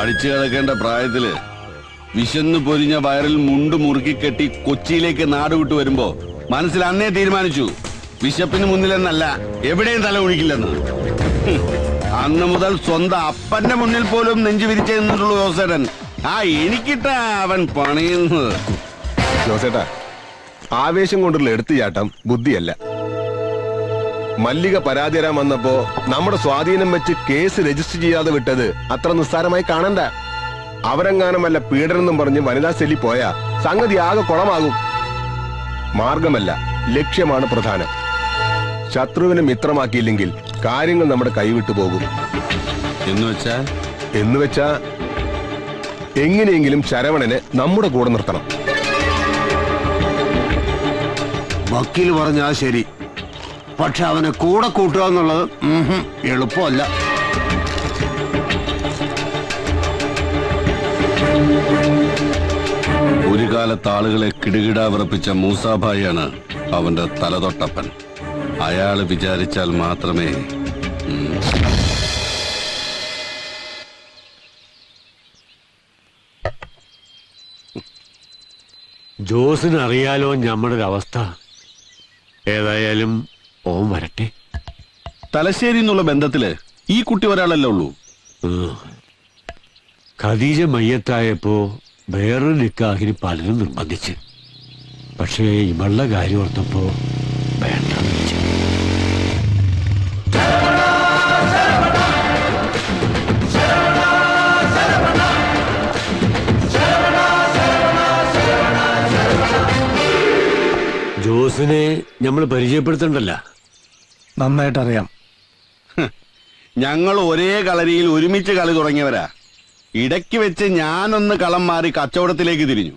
പഠിച്ചു കിടക്കേണ്ട പ്രായത്തില് വിശന്നു പൊരിഞ്ഞ വയറിൽ മുണ്ട് മുറുക്കി കെട്ടി കൊച്ചിയിലേക്ക് നാടുവിട്ടു വരുമ്പോ മനസ്സിൽ അന്നേ തീരുമാനിച്ചു വിശപ്പിന് മുന്നിലെന്നല്ല എവിടെയും തല ഒഴിക്കില്ലെന്ന്. അന്ന് മുതൽ സ്വന്തം അപ്പന്റെ മുന്നിൽ പോലും നെഞ്ചു വിരിച്ചു നിന്നിട്ടുള്ളൂ ജോസേട്ടൻ. എനിക്കിട്ടാ അവൻ പണിയുന്നത്. ജോസേട്ടാ, ആവേശം കൊണ്ടുള്ള എടുത്തുചാട്ടം ബുദ്ധിയല്ല. മല്ലിക പരാതി തരാൻ വന്നപ്പോ നമ്മുടെ സ്വാധീനം വെച്ച് കേസ് രജിസ്റ്റർ ചെയ്യാതെ വിട്ടത് അത്ര നിസ്സാരമായി കാണണ്ട. അവരെങ്ങാനും വല്ല പീഡനെന്നും പറഞ്ഞ് വനിതാ സെല്ലി പോയാ സംഗതി ആകെ കുളമാകും. മാർഗമല്ല, ലക്ഷ്യമാണ് പ്രധാനം. ശത്രുവിനെ മിത്രമാക്കിയില്ലെങ്കിൽ കാര്യങ്ങൾ നമ്മുടെ കൈവിട്ടു പോകും. എന്നുവെച്ചാ എങ്ങനെയെങ്കിലും ശരവണനെ നമ്മുടെ കൂടെ നിർത്തണം. വക്കീൽ പറഞ്ഞാ ശരി, പക്ഷെ അവനെ കൂടെ കൂട്ടുക എന്നുള്ളത് എളുപ്പമല്ല. ഒരു കാലത്ത് ആളുകളെ കിടുകിട വിറപ്പിച്ച മൂസാഭായിയാണ് അവന്റെ തലതൊട്ടപ്പൻ. അയാള് വിചാരിച്ചാൽ മാത്രമേ. ജോസിന് അറിയാലോ നമ്മുടെ അവസ്ഥ. ഏതായാലും ഓൻ വരട്ടെ. തലശ്ശേരി എന്നുള്ള ബന്ധത്തില് ഈ കുട്ടി ഒരാളല്ലേ ഉള്ളൂ. ഖദീജ മയ്യത്തായപ്പോ വേറൊരു നിക്കാഹിന് പലരും നിർബന്ധിച്ച്. പക്ഷേ ഇവളുടെ കാര്യം ഓർത്തപ്പോ വേണ്ടെന്ന് വെച്ചു. ജോസിനെ നമ്മൾ പരിചയപ്പെടുത്തണ്ടല്ല. നന്നായിട്ടറിയാം. ഞങ്ങൾ ഒരേ കളരിയിൽ ഒരുമിച്ച് കളി തുടങ്ങിയവരാ. ഇടയ്ക്ക് വെച്ച് ഞാനൊന്ന് കളം മാറി കച്ചവടത്തിലേക്ക് തിരിഞ്ഞു.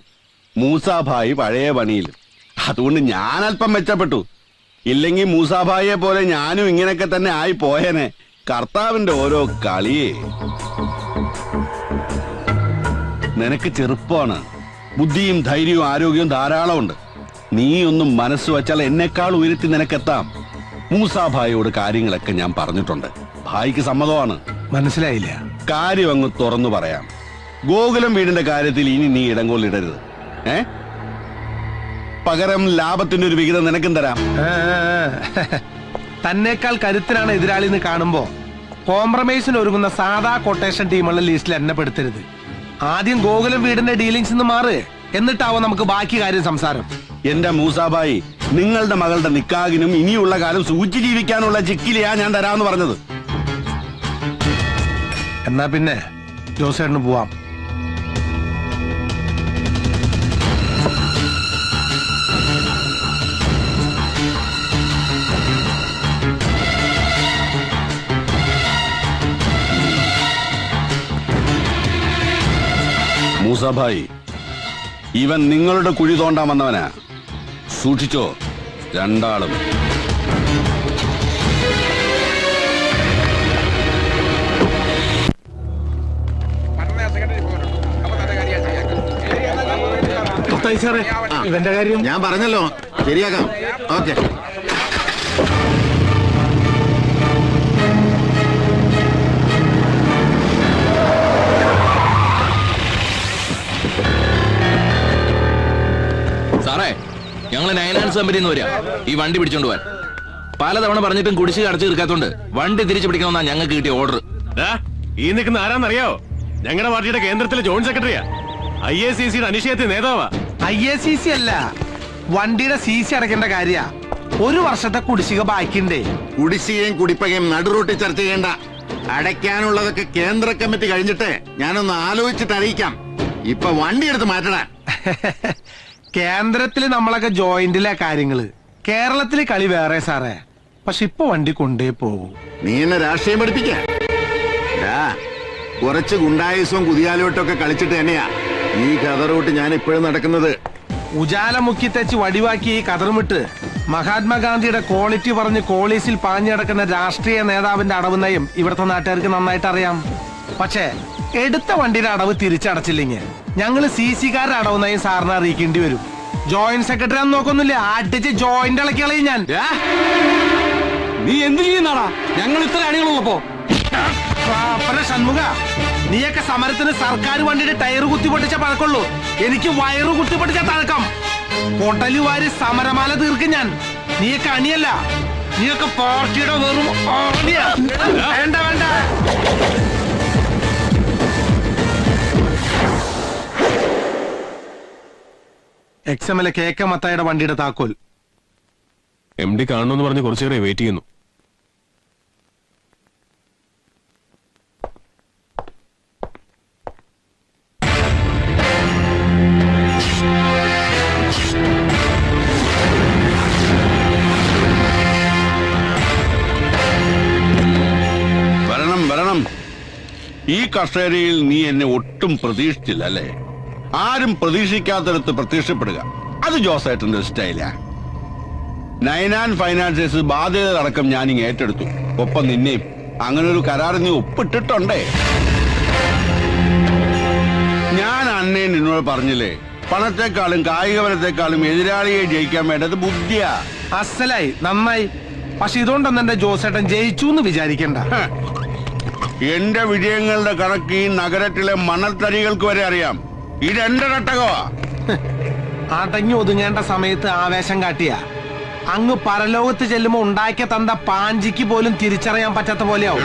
മൂസാഭായി പഴയ പണിയിൽ. അതുകൊണ്ട് ഞാൻ അല്പം മെച്ചപ്പെട്ടു. ഇല്ലെങ്കിൽ മൂസാഭായിയെ പോലെ ഞാനും ഇങ്ങനെയൊക്കെ തന്നെ ആയി പോയേനെ. കർത്താവിന്റെ ഓരോ കളിയേ. നിനക്ക് ചെറുപ്പമാണ്. ബുദ്ധിയും ധൈര്യവും ആരോഗ്യവും ധാരാളമുണ്ട്. നീ ഒന്നും മനസ്സ് വച്ചാൽ എന്നെക്കാൾ ഉയരത്തി നിനക്കെത്താം. മൂസാഭായിയോട് കാര്യങ്ങളൊക്കെ ഞാൻ പറഞ്ഞിട്ടുണ്ട്. ഭായിക്ക് സമ്മതമാണ്. മനസ്സിലായില്ല. കാര്യം അങ്ങ് തുറന്നു പറയാം. ഗോകുലം വീടിന്റെ കാര്യത്തിൽ ഇനി നീ ഇടങ്കോലിടരുത്. പകരം ലാഭത്തിന്റെ ഒരു വിഹിതം നിനക്കും തരാം. തന്നേക്കാൾ കരുത്തിനാണ് എതിരാളി എന്ന് കാണുമ്പോ കോംപ്രമൈസിന് ഒരുങ്ങുന്ന സാധാ കൊട്ടേഷൻ ടീമുള്ള ലിസ്റ്റിൽ എന്നെ പെടുത്തരുത്. ആദ്യം ഗോകുലം വീടിന്റെ ഡീലിങ്സ് നിന്ന് മാറ്, എന്നിട്ടാവും നമുക്ക് ബാക്കി കാര്യം സംസാരം. എന്റെ മൂസാഭായി, നിങ്ങളുടെ മകളുടെ നിക്കാഹിനും ഇനിയുള്ള കാലം സൂചി ജീവിക്കാനുള്ള ചിക്കിലിയാ ഞാൻ തരാമെന്ന് പറഞ്ഞത്. എന്നാ പിന്നെ ജോസേട്ടന് പോവാം. മൂസാഭായി, ഇവൻ നിങ്ങളുടെ കുഴി തോണ്ടാൻ വന്നവനാ. സൂക്ഷിച്ചോ രണ്ടാളും. ഇവന്റെ കാര്യം ഞാൻ പറഞ്ഞല്ലോ, ശരിയാക്കാം. ഓക്കെ. സാറേ, ഞങ്ങള് നയനാൻസ് കമ്പനിന്ന് വരിക ഈ വണ്ടി പിടിച്ചോണ്ട് പോവാൻ. പലതവണ പറഞ്ഞിട്ടും കുടിശ്ശിക അടച്ചു തീർക്കാത്തോണ്ട് വണ്ടി തിരിച്ചു പിടിക്കണമെന്നാ ഞങ്ങൾക്ക് കിട്ടിയ ഓർഡർ. ഈ നിൽക്കുന്ന ആരാന്നറിയോ? ഞങ്ങളുടെ പാർട്ടിയുടെ കേന്ദ്രത്തിലെ ജോയിന്റ് സെക്രട്ടറിയാ. IACC അനിശ്ചയത്തെ നേതാവാ. IACC അല്ല, വണ്ടിയുടെ CC അടയ്ക്കേണ്ട കാര്യ. ഒരു വർഷത്തെ കുടിശ്ശിക ബാക്കിണ്ടേ. കുടിശ്ശികയും കുടിപ്പകയും നടുറൂട്ടി ചർച്ച ചെയ്യേണ്ട. അടയ്ക്കാനുള്ളതൊക്കെ കേന്ദ്ര കമ്മിറ്റി കഴിഞ്ഞിട്ട് ഞാനൊന്ന് ആലോചിച്ചിട്ട് അറിയിക്കാം. ഇപ്പൊ വണ്ടി എടുത്ത് മാറ്റണ. കേന്ദ്രത്തില് നമ്മളൊക്കെ ജോയിന്റിലെ കാര്യങ്ങള്, കേരളത്തിലെ കളി വേറെ സാറേ. പക്ഷെ ഇപ്പൊ വണ്ടി കൊണ്ടേ പോകൂ. നീ എന്നെ രാഷ്ട്രീയം പഠിപ്പിക്ക. കുറച്ച് ഗുണ്ടായുസവും കുതിയാലോട്ടൊക്കെ കളിച്ചിട്ട് തന്നെയാ ഈ കതറൂട്ട് ഞാൻ ഇപ്പോഴും നടക്കുന്നത്. ഉജാല മുക്കി തെച്ച് വടിവാക്കി ഈ കതറുമിട്ട് മഹാത്മാഗാന്ധിയുടെ ക്വാളിറ്റി പറഞ്ഞ് കോളീസിൽ പാഞ്ഞടക്കുന്ന രാഷ്ട്രീയ നേതാവിന്റെ അടവ് നയം ഇവിടുത്തെ നാട്ടുകാർക്ക് നന്നായിട്ട് അറിയാം. പക്ഷേ എടുത്ത വണ്ടിയുടെ അടവ് തിരിച്ചടച്ചില്ലെങ്കിൽ ഞങ്ങള് CC-കാരുടെ അടവ് നയം സാറിനെ അറിയിക്കേണ്ടി വരും. ജോയിന്റ് സെക്രട്ടറി ആണെന്ന് നോക്കൊന്നുമില്ല, അടിച്ച് ജോയിന്റ് ഇളക്കി കളയും ഞാൻ. നീ എന്ത് ചെയ്യുന്നാടാ? ഞങ്ങൾ ഇത്ര അണികളുള്ളപ്പോ ഷൺമുഖ, നീയൊക്കെ സമരത്തിന് സർക്കാർ വണ്ടിയുടെ ടയർ കുത്തിപ്പൊട്ടിച്ച പഴക്കുള്ളൂ. എനിക്ക് വയറ് കുത്തിപ്പൊട്ടിച്ച തഴക്കം. പൊട്ടലുവാരി സമരമാല തീർക്കും ഞാൻ. നീയൊക്കെ അണിയല്ല, നീയൊക്കെ പാർട്ടിയുടെ വെറും ആണിയാ. വേണ്ട വേണ്ട. എക്സ്എംഎൽഎ KK മത്തായുടെ വണ്ടിയുടെ താക്കോൽ. MD കാണണമെന്ന് പറഞ്ഞ് കുറച്ചേറെ വെയിറ്റ് ചെയ്യുന്നു. വരണം വരണം. ഈ കസേരയിൽ നീ എന്നെ ഒട്ടും പ്രതീക്ഷിച്ചില്ല അല്ലേ? ആരും പ്രതീക്ഷിക്കാത്തടത്ത് പ്രത്യക്ഷപ്പെടുക, അത് ജോസേട്ടന്റെ സ്റ്റൈലാ. 99 ഫൈനാൻസേഴ്സ് ബാധ്യതകളടക്കം ഞാനിങ്ങ് ഏറ്റെടുത്തു. ഒപ്പം നിന്നെയും. അങ്ങനെ ഒരു കരാർ നീ ഒപ്പിട്ടിട്ടുണ്ടേ. ഞാൻ അന്നേ നിന്നോട് പറഞ്ഞില്ലേ, പണത്തെക്കാളും കായികബലത്തെക്കാളും എതിരാളിയെ ജയിക്കാൻ വേണ്ടത് ബുദ്ധിയാ. അസലായി, നന്നായി. പക്ഷെ ഇതുകൊണ്ടൊന്നും എന്റെ ജോസേട്ടൻ ജയിച്ചു എന്ന് വിചാരിക്കണ്ട. എന്റെ വിജയങ്ങളുടെ കണക്ക് ഈ നഗരത്തിലെ മണൽത്തരികൾക്ക് വരെ അറിയാം. ഇതെന്റെ ഘട്ടകമാ. അടങ്ങി ഒതുങ്ങേണ്ട സമയത്ത് ആവേശം കാട്ടിയ അങ്ങ് പരലോകത്ത് ചെല്ലുമ്പോ ഉണ്ടാക്കിയ തന്ത പാഞ്ചിക്ക് പോലും തിരിച്ചറിയാൻ പറ്റാത്ത പോലെയാവും.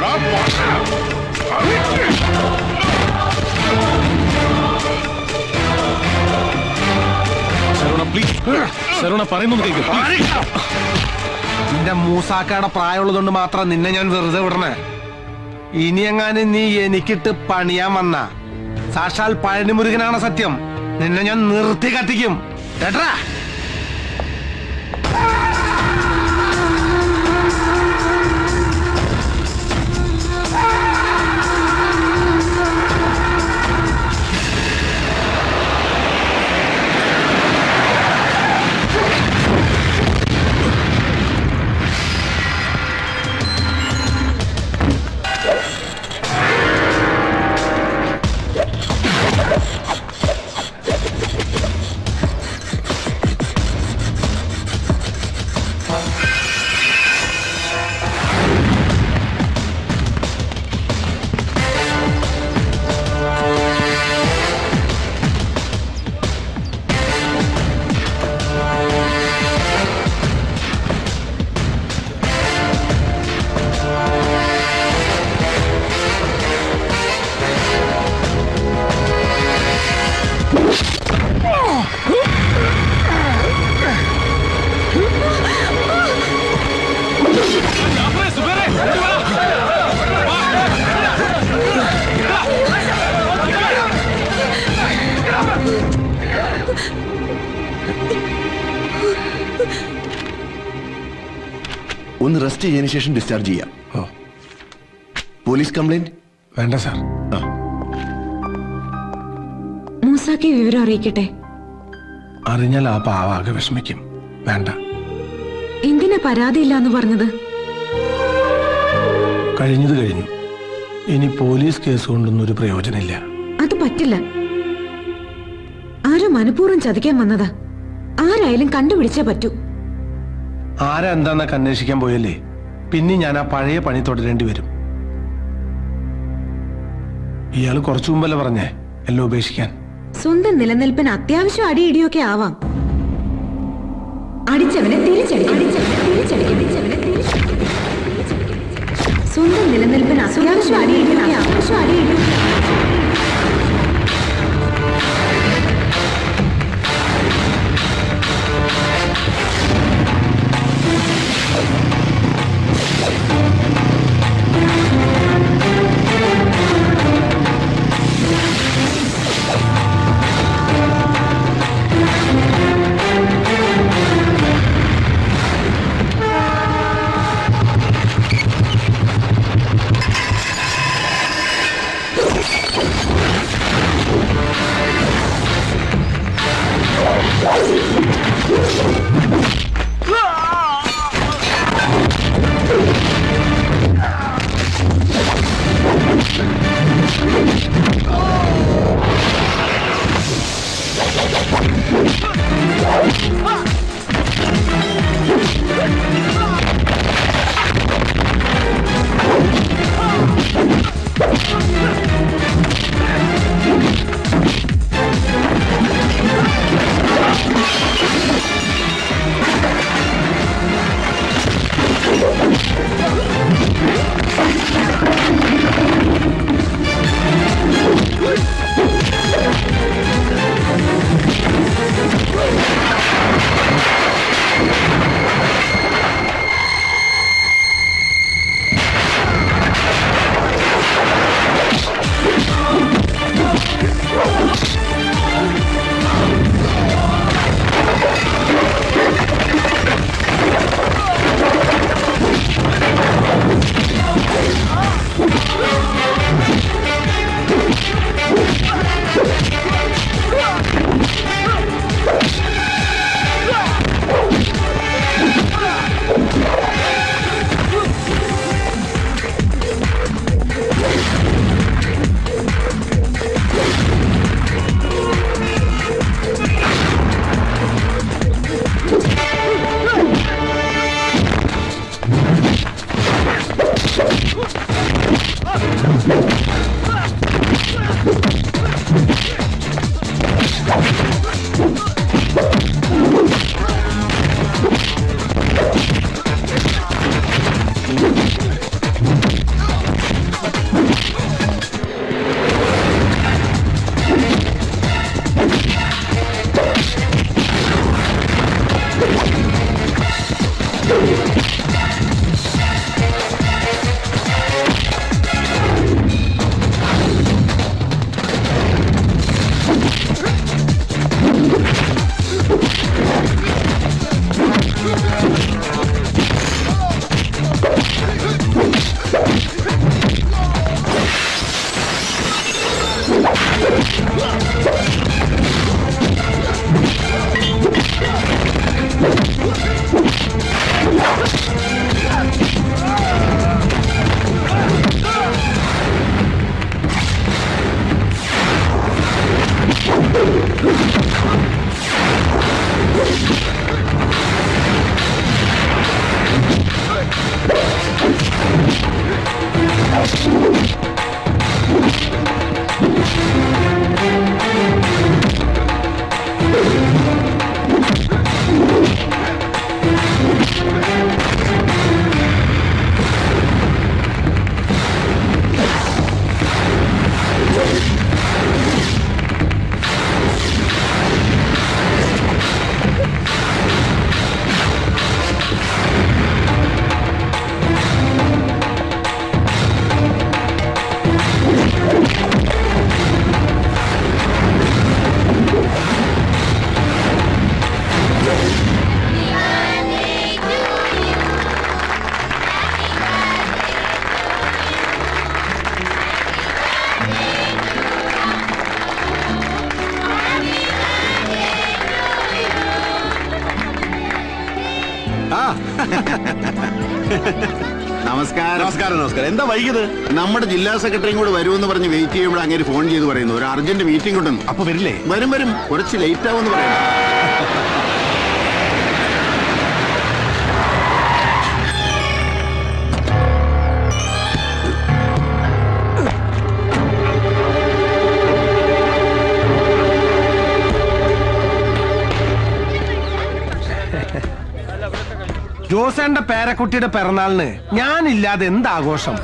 നിന്റെ മൂസാക്കയുടെ പ്രായമുള്ളതുകൊണ്ട് മാത്രം നിന്നെ ഞാൻ വെറുതെ വിടണേ. ഇനിയെങ്ങാനും നീ എനിക്കിട്ട് പണിയാൻ വന്ന സാക്ഷാൽ പഴനിമുരുകനാണ് സത്യം. നിന്നെ ഞാൻ നിർത്തി കത്തിക്കും കേട്ടാ. ഒന്ന് റെസ്റ്റ് ചെയ്തതിനു ശേഷം ഡിസ്ചാർജ് ചെയ്യാം. പോലീസ് കംപ്ലൈന്റ് വേണ്ട സാർ. മൂസാക്കി വിവരം അറിയിക്കട്ടെ? അറിഞ്ഞാൽ ആ പാവാകെ വിഷമിക്കും. വേണ്ട. എന്തിനാ പരാതിയില്ലാന്ന് പറഞ്ഞത്? കഴിഞ്ഞത് കഴിഞ്ഞു. ഇനി പോലീസ് കേസ് കൊണ്ടൊന്നും ഒരു പ്രയോജനമില്ല. അത് പറ്റില്ല. ആരോ മനഃപൂർവ്വം ചതിക്കാൻ വന്നതാ. ആരായാലും കണ്ടുപിടിച്ചേ പറ്റൂ. ആരാ എന്താന്നൊക്കെ അന്വേഷിക്കാൻ പോയല്ലേ പിന്നെ ഞാൻ ആ പഴയ പണി തുടരേണ്ടി വരും. ഇയാള് കുറച്ചു മുമ്പല്ലേ പറഞ്ഞേ എല്ലാം ഉപേക്ഷിക്കാൻ. സ്വന്തം നിലനിൽപ്പിന് അത്യാവശ്യം അടിയിടിയൊക്കെ ആവാം. അടിച്ചവനെ തിരിച്ചടിക്കും. സ്വന്തം നിലനിൽപ്പിന് അത്യാവശ്യം അടിയിടിയൊക്കെ ആവാം. നമസ്കാരം. നമസ്കാരം നമസ്കാരം. എന്താ വൈകിയത്? നമ്മുടെ ജില്ലാ സെക്രട്ടറിയും കൂടെ വരുമെന്ന് പറഞ്ഞ് വെയിറ്റ് ചെയ്യുമ്പോൾ അങ്ങനെ ഫോൺ ചെയ്ത് പറയുന്നു ഒരു അർജന്റ് മീറ്റിംഗ് ഉണ്ടെന്ന്. അപ്പൊ വരില്ലേ? വരും വരും, കുറച്ച് ലേറ്റ് ആവുമെന്ന് പറയുന്നു. ജോസേന്റെ പേരക്കുട്ടിയുടെ പിറന്നാളിന് ഞാനില്ലാതെ എന്താഘോഷം?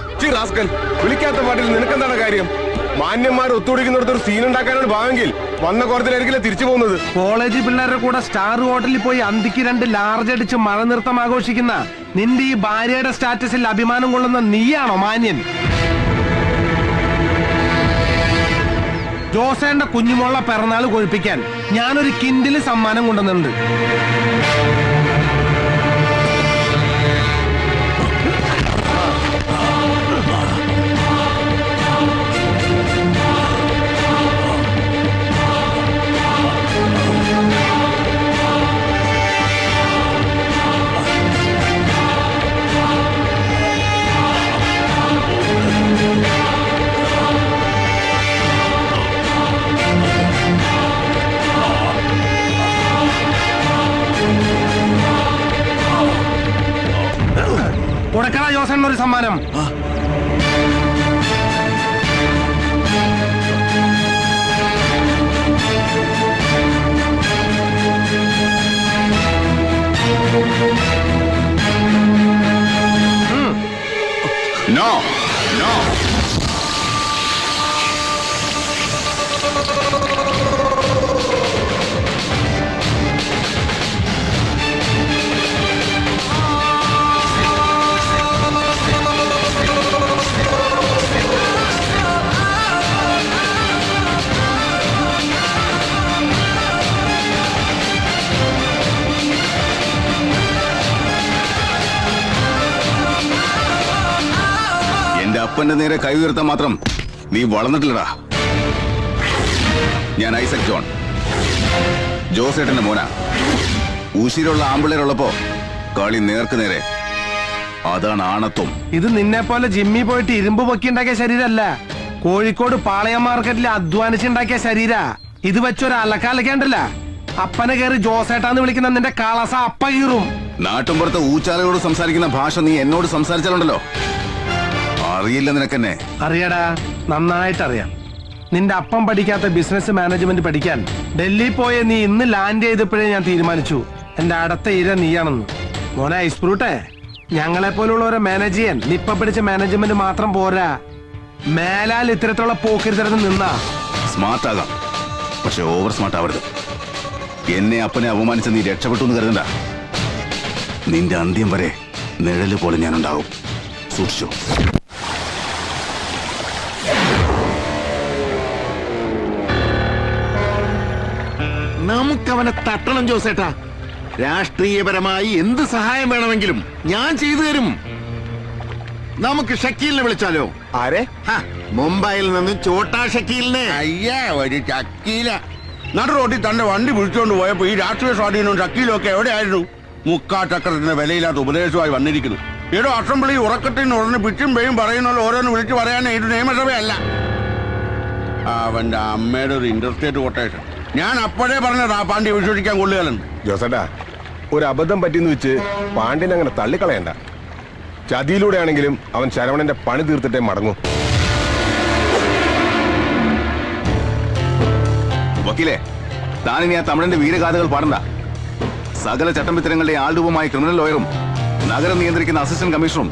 വിളിക്കാത്ത പാട്ടിൽ നിനക്കെന്താണ് കാര്യം? മാന്യന്മാർ ഒത്തുപിടിക്കുന്നിടത്ത് ഒരു സീൻ ഉണ്ടാക്കാനാണ് ഭാവെങ്കിൽ വന്ന കോരത്തിലായിരിക്കില്ല തിരിച്ചു പോകുന്നത്. കോളേജ് പിള്ളേരുടെ കൂടെ സ്റ്റാർ ഹോട്ടലിൽ പോയി അന്തിക്ക് 2 ലാർജ് അടിച്ച് മഴ നൃത്തം ആഘോഷിക്കുന്ന നിന്റെ ഈ ഭാര്യയുടെ സ്റ്റാറ്റസിൽ അഭിമാനം കൊള്ളുന്ന നീയാണോ മാന്യൻ? ജോസേന്റെ കുഞ്ഞുമോളെ പിറന്നാൾ കൊഴിപ്പിക്കാൻ ഞാനൊരു കിൻഡില് സമ്മാനം കൊണ്ടുവന്നിട്ടുണ്ട്. കൊടുക്കണ ജോസേന്റെ ഒരു സമ്മാനം. No no. എന്റെ അപ്പന്റെ നേരെ കൈ ഉയർത്താൻ മാത്രം നീ വളർന്നിട്ടില്ലടാ. ഞാൻ ഐസക് ജോൺ, ജോസേട്ടന്റെ മോനാ. ഉശിരുള്ള ആമ്പിള്ളേരുള്ളപ്പോ കളി നേർക്ക് നേരെ, അതാണ് ആണത്വം. ഇത് നിന്നെ പോലെ ജിമ്മി പോയിട്ട് ഇരുമ്പ് പൊക്കിണ്ടാക്കിയ ശരീരല്ല, കോഴിക്കോട് പാളയം മാർക്കറ്റിൽ അധ്വാനിച്ചുണ്ടാക്കിയ ശരീര. ഇത് വെച്ചൊരു അലക്കാലക്കേണ്ടല്ല. അപ്പനെ കയറി ജോസേട്ടാന്ന് വിളിക്കുന്ന നിന്റെ കാളസ അപ്പ കീറും. നാട്ടുമ്പുറത്ത് ഊച്ചാലയോട് സംസാരിക്കുന്ന ഭാഷ നീ എന്നോട് സംസാരിച്ചാലുണ്ടല്ലോ അറിയില്ല നിനക്കെന്നെ. അറിയടാ, നന്നായിട്ടറിയാം. നിന്റെ അപ്പം പഠിക്കാത്ത ബിസിനസ് മാനേജ്മെന്റ് പഠിക്കാൻ ഡൽഹി പോയ നീ ഇന്ന് ലാൻഡ് ചെയ്തപ്പോഴേ ഞാൻ തീരുമാനിച്ചു എന്റെ അടുത്ത ഇര നീയാണെന്ന്. മോനെ ഐസ്പ്രൂട്ടെ, ഞങ്ങളെ പോലുള്ളവരെ മാനേജ് ചെയ്യാൻ നിപ്പ പിടിച്ച മാനേജ്മെന്റ് മാത്രം പോരാ. മേലാൽ ഇത്തരത്തിലുള്ള പോക്കിരുത്തരന്ന് നിന്നാ സ്മാർട്ട് ആകാം, പക്ഷെ ഓവർ സ്മാർട്ട് ആവരുത്. എന്നെ അപ്പനെ അപമാനിച്ച നീ രക്ഷപ്പെട്ടു എന്ന് കരുതണ്ട. നിന്റെ അന്ത്യം വരെ നിഴല് പോലെ ഞാനുണ്ടാവും. സൂക്ഷിച്ചോ. നമുക്കവനെ തട്ടണം ജോസേട്ടാ. രാഷ്ട്രീയപരമായി എന്ത് സഹായം വേണമെങ്കിലും ഞാൻ ചെയ്തു തരും. നമുക്ക് ഷക്കീലിനെ വിളിച്ചാലോ? ആരെ? മുംബൈയിൽ നിന്ന് ചോട്ടാ ഷക്കീലിനെ. അയ്യേ, ഒരു ചക്കീല നടു റോട്ടിൽ തന്റെ വണ്ടി പിടിച്ചുകൊണ്ട് പോയപ്പോ ഈ രാഷ്ട്രീയ സ്വാധീനവും ചക്കീലും ഒക്കെ എവിടെയായിരുന്നു? മുക്കാ ചക്രത്തിന് വിലയില്ലാത്ത ഉപദേശമായി വന്നിരിക്കുന്നു. ഏതോ അസംബ്ലി ഉറക്കത്തിന് ഉടനെ പിച്ചും പേയും പറയുന്നല്ലോ ഓരോന്ന് വിളിച്ചു പറയാനേ ഇത് നിയമസഭയല്ല. അവന്റെ അമ്മയുടെ ഒരു ഇന്റർസ്റ്റേറ്റ് കൊട്ടേഷൻ. ഞാൻ അപ്പോഴേ പറഞ്ഞതാ പാണ്ഡ്യ വിശ്വസിക്കാൻ കൊള്ളുകയെന്ന്. ജോസേട്ടാ, ഒരു അബദ്ധം പറ്റിയെന്ന് വെച്ച് പാണ്ഡ്യനെ അങ്ങനെ തള്ളിക്കളയണ്ട. ചതിയിലൂടെ ആണെങ്കിലും അവൻ ശരവണന്റെ പണി തീർത്തിട്ടേ മടങ്ങും. വക്കീലെ, താനിനി ആ തമിഴന്റെ വീരഗാഥകൾ പാടണ്ട. സകല ചട്ടമ്പിത്തരങ്ങളുടെ ആൾരൂപമായ ക്രിമിനൽ ലോയറും നഗരം നിയന്ത്രിക്കുന്ന അസിസ്റ്റന്റ് കമ്മീഷണറും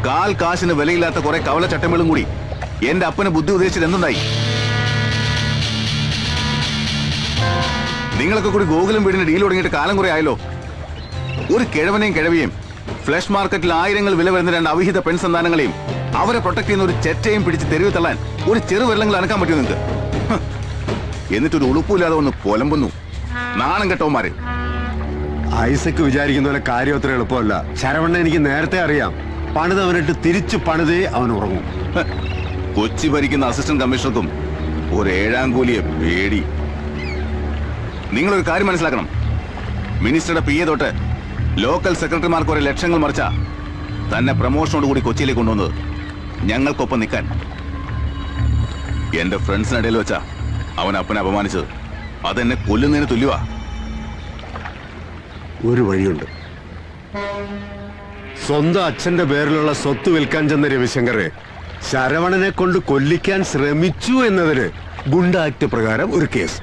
കാൽ കാശിന് വിലയില്ലാത്ത കുറെ കവല ചട്ടമ്പുകളും കൂടി എന്റെ അപ്പന് ബുദ്ധി ഉപദേശിച്ചത് എന്തുണ്ടായി? നിങ്ങളൊക്കെ കൂടി ഗോകുലം വീടിന് ഡീൽ തുടങ്ങിയിട്ട് കാലം കുറെ ആയല്ലോ. ഒരു കിഴവനെയും കിഴവിയെയും ഫ്ലഷ് മാർക്കറ്റിൽ ആയിരങ്ങൾ വില വരുന്ന രണ്ട് അവിഹിത പെൺസന്താനങ്ങളെയും അവരെ പ്രൊട്ടക്ട് ചെയ്യുന്ന ഒരു ചെറ്റയും പിടിച്ച് തെരുവ് തള്ളാൻ ഒരു ചെറുവിരലങ്ങൾ അനക്കാൻ പറ്റുമോ നിങ്ങൾക്ക്? എന്നിട്ടൊരു ഉളുപ്പില്ലാതെ ഒന്ന് പൊലമ്പുന്നു. നാണം കെട്ടവന്മാര്. ഐസക്ക് വിചാരിക്കുന്ന പോലെ കാര്യം അത്ര എളുപ്പമല്ല. ശരവണ്ണ എനിക്ക് നേരത്തെ അറിയാം. പണിതവനിട്ട് തിരിച്ചു പണിതേ അവൻ ഉറങ്ങും. കൊച്ചി ഭരിക്കുന്ന അസിസ്റ്റന്റ് കമ്മീഷണർക്കും ഒരു ഏഴാം കൂലിയെ പേടി. നിങ്ങളൊരു കാര്യം മനസ്സിലാക്കണം. മിനിസ്റ്ററുടെ PA തൊട്ട് ലോക്കൽ സെക്രട്ടറിമാർക്ക് ഒരു ലക്ഷങ്ങൾ മറിച്ച തന്നെ പ്രമോഷനോട് കൂടി കൊച്ചിയിലേക്ക് കൊണ്ടുവന്നത് ഞങ്ങൾക്കൊപ്പം നിൽക്കാൻ. എന്റെ ഫ്രണ്ട്സിനിടയിൽ വെച്ചാ അവൻ അപ്പനെ അപമാനിച്ചത്. അതെന്നെ കൊല്ലുന്നതിന് തുല്യവാ. ഒരു വഴിയുണ്ട്. സ്വന്തം അച്ഛന്റെ പേരിലുള്ള സ്വത്ത് വിൽക്കാൻ ചെന്ന രവിശങ്കറെ ശരവണനെ കൊണ്ട് കൊല്ലിക്കാൻ ശ്രമിച്ചു എന്നതിന് ഗുണ്ട ആക്ട് പ്രകാരം ഒരു കേസ്.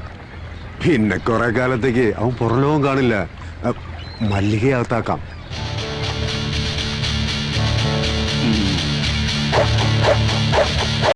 പിന്നെ കുറെ കാലത്തേക്ക് അവൻ പുറലോകം കാണില്ല. മല്ലികയകത്താക്കാം.